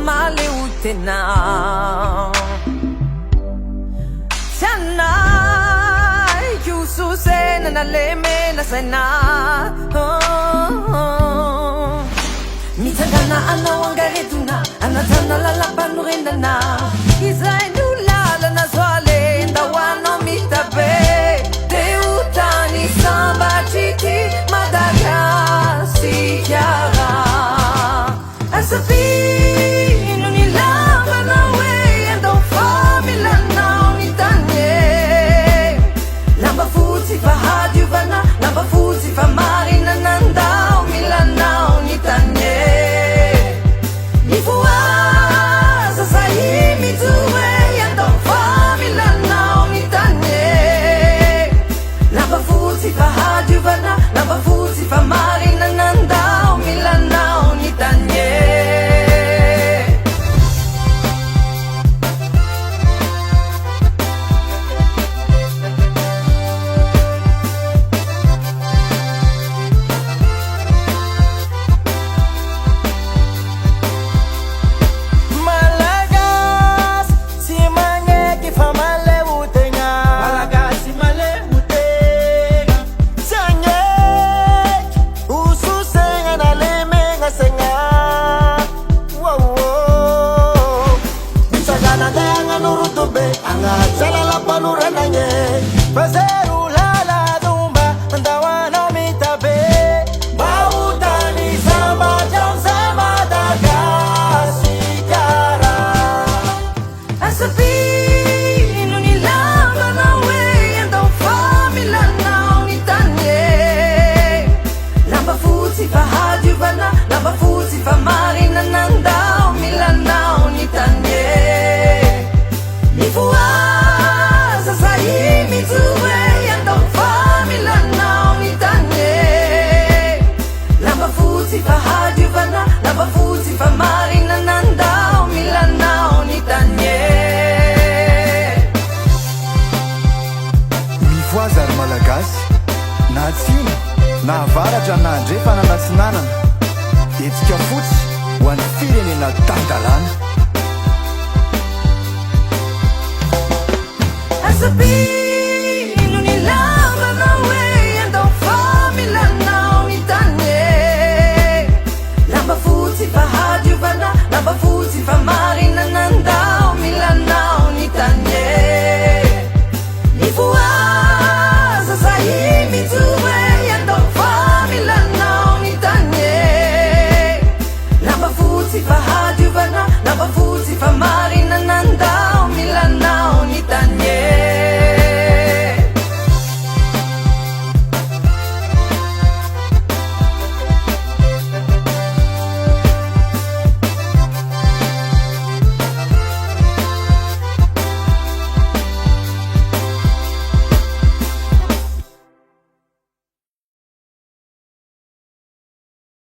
male utena Chana Yusu sena na leme na sena Mitagana ana wangare tuna Ana tana la panurenda na Isa endula la na swale Ndawano mitabe Te utani samba chiti Madagasi kiara Asafi Nuni lava na we Endo famila na unitanye Lamba fuzi fa hadjuvana Lamba fuzi fa marina nanda Umila na unitanye Nifuaza sahi tuwe Endo famila na unitanye Lamba fuzi fa hadjuvana Lamba fuzi fa marina nanda Umila na unitanye Lamba fuzi fa marina nanda Umila na unitanye Nifuaza sahi mituwe Yando famila na unitanye Lamba fuzi fa hadjuvana Lamba fuzi fa marina nanda Umila na unitanye Mifoaza ary malagasy na tsino na avaratra na andrefa na natsinanana etsika fotsy ho an'ny firenena tandalana As a bee